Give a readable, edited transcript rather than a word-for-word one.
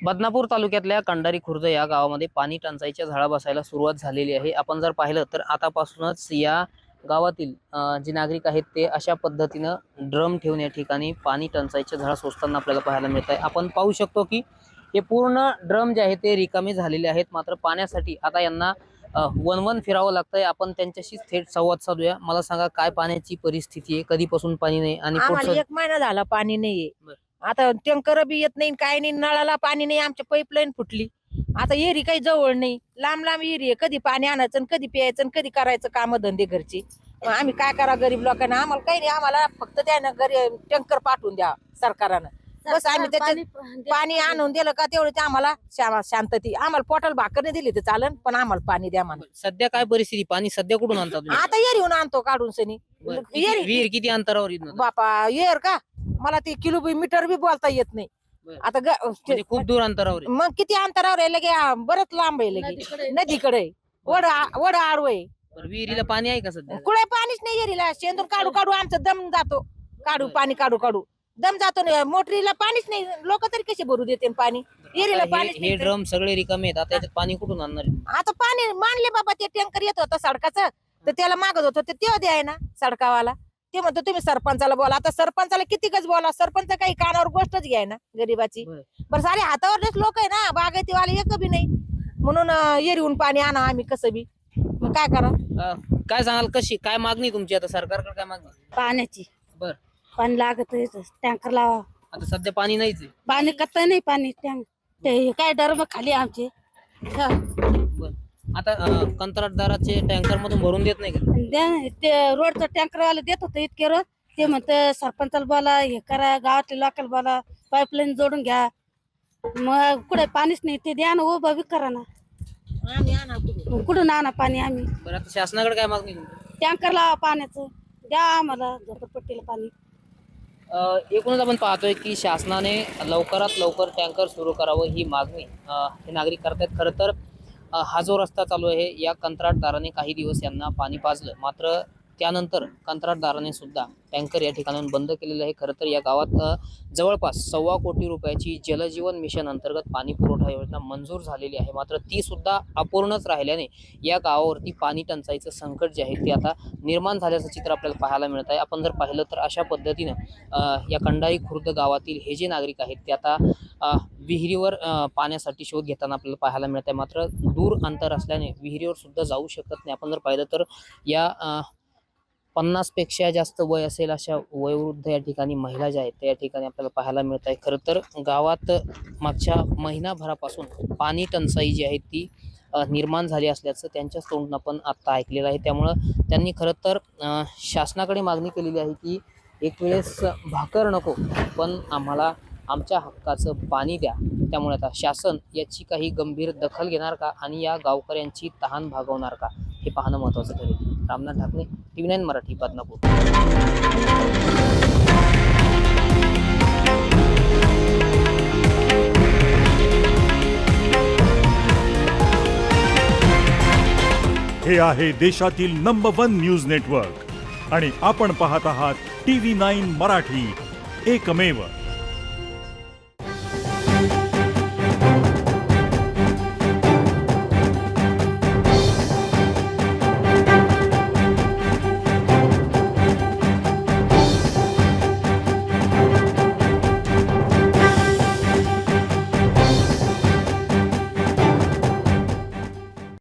बदनापूर तालुक्यातल्या कंडारी खुर्द या गावामध्ये पाणी टंचाईच्या झळा बसायला सुरुवात झालेली आहे। आपण जर पाहिलं तर आतापासूनच या गावातील जे नागरिक आहेत ते अशा पद्धतीनं ड्रम ठेवून या ठिकाणी पाणी टंचाईच्या झळा सोसताना आपल्याला पाहायला मिळत आहे। आपण पाहू शकतो की हे पूर्ण ड्रम जे आहे ते रिकामे झालेले आहेत, मात्र पाण्यासाठी आता यांना वनवन फिरावं लागतंय। आपण त्यांच्याशी थेट संवाद साधूया। मला सांगा, काय पाण्याची परिस्थिती आहे, कधीपासून पाणी नाही आणि आम्हाला 1 महिना झाला पाणी नाहीये। आता टँकर बी येत नाही, काय नाही, नळाला पाणी नाही, आमच्या पाईपलाईन फुटली। आता एरी काही जवळ नाही, लांब लांब एरी आहे, कधी पाणी आणायचं, कधी प्यायचं, कधी करायचं काम धंदे घरची। मग आम्ही काय करा गरीब लोकांना? आम्हाला काही नाही, आम्हाला फक्त त्यानं टँकर पाठवून द्या सरकारनं, बस। आम्ही त्याच्यात पाणी आणून दिलं का तेवढं ते आम्हाला शांतती। आम्हाला पोटाला भाकर नाही दिली तर चालन, पण आम्हाला पाणी द्या म्हणा। सध्या काय परिस्थिती? पाणी सध्या कुठून आणता तुम्ही? आता एरीहून आणतो काढून सनी। विहीर किती अंतरावर आहे? बापा येर का, मला ते किलोमीटर बी बोलता येत नाही। आता म्हणजे खूप दूर अंतरावर आहे। मग किती अंतरावर आहे? लगे बरंच लांब आहे, लगे नदीकडे वड आडव आहे। विहिरीला पाणी आहे का सध्या? कुठे पाणीच नाही एरीला। शेंदूर काढू काढू आमचं दम जातो, पाणी काढू दम जातो ना। मोटरीला पाणीच नाही, लोक तरी कसे भरू देते पाणी? एरीला पाणीच हे नाही। ड्रम सगळे रिकामे आहेत, आता याच्यात पाणी कुठून आणणार आहे? आता पाणी मानले बाबा, ते टँकर येत होतं सडकाचं, तर त्याला मागत होतं, ते तेव्हा द्याय ना सडकावाला। ते म्हणतो तुम्ही सरपंचाला बोला। आता सरपंचाला कितीकच बोला, सरपंच काही कानावर गोष्टच घ्याय ना गरीबाची। पण सारे हातावरच लोक आहे ना, बागायतीवाले एक बी नाही, म्हणून एरीहून पाणी आणा आम्ही कसं बी। मग काय करा? काय सांगाल, कशी काय मागणी तुमची आता सरकारकडे? काय मागणी? पाण्याची बर, पाणी लागत, टँकर लावा। आता सध्या पाणी नाहीच आहे। पाणी कत नाही, पाणी ते काय डरम खाली आमचे। बर, आता कंत्राटदाराचे टँकर मधून भरून देत नाही का? ते रोडचं टँकर वाला देत होतं इतके रोज, ते म्हणतं सरपंचाला बोला, हे करा, गावातल्या लोकांना बोला, पाईपलाईन जोडून घ्या। मग कुठे पाणीच नाही, ते द्या ना, उभा बी करा ना, कुठून आणा पाणी आम्ही? बरं, आता शासनाकडे काय मागणी तुमची? टँकर लावा पाण्याचं, द्या आम्हाला झोपडपट्टीला पाणी। एकूणच आपण पाहतोय की शासनाने लवकरात लवकर टँकर सुरू करावं ही मागणी हे नागरिक करतायत। खरं तर हा जो रस्ता चालू आहे, या कंत्राटदाराने काही दिवस यांना पाणी पाजलं, मात्र त्यानंतर कंत्राटदाराने सुद्धा टँकर या ठिकाणाहून बंद केलेलं आहे। खरं तर या गावात जवळपास 1.25 कोटी रुपयाची जलजीवन मिशन अंतर्गत पाणी पुरवठा योजना मंजूर झालेली आहे, मात्र ती सुद्धा अपूर्णच राहिल्याने या गावावरती पाणी टंचाईचं संकट जे आहे ते आता निर्माण झाल्याचं चित्र आपल्याला पाहायला मिळत आहे। आपण जर पाहिलं तर अशा पद्धतीनं या कंडारी खुर्द गावातील हे जे नागरिक आहेत ते आता विहिरीवर पाण्यासाठी शोध घेताना आपल्याला पाहायला मिळत आहे, मात्र दूर अंतर असल्याने विहिरीवर सुद्धा जाऊ शकत नाही। आपण जर पाहिलं तर या 50 पेक्षा जास्त वय असेल अशा वयोवृद्ध या ठिकाणी महिला ज्या आहेत त्या ठिकाणी आपल्याला पाहायला मिळत आहे। खरं तर गावात मागच्या महिनाभरापासून पाणी टंचाई जी आहे ती निर्माण झाली असल्याचं त्यांच्याच तोंडून आपण आता ऐकलेलं आहे। त्यामुळं त्यांनी खरं तर शासनाकडे मागणी केलेली आहे की एक वेळेस भाकर नको, पण आम्हाला आमच्या हक्काचं पाणी द्या। त्यामुळे आता शासन याची काही गंभीर दखल घेणार का आणि या गावकऱ्यांची तहान भागवणार का, हे पाहणं महत्त्वाचं ठरेल। रामनाथ ढाकणे, TV9 मराठी, बदनापूर। हे आहे देशातील नंबर 1 न्यूज नेटवर्क आणि आपण पाहत आहात TV9 मराठी, एकमेव।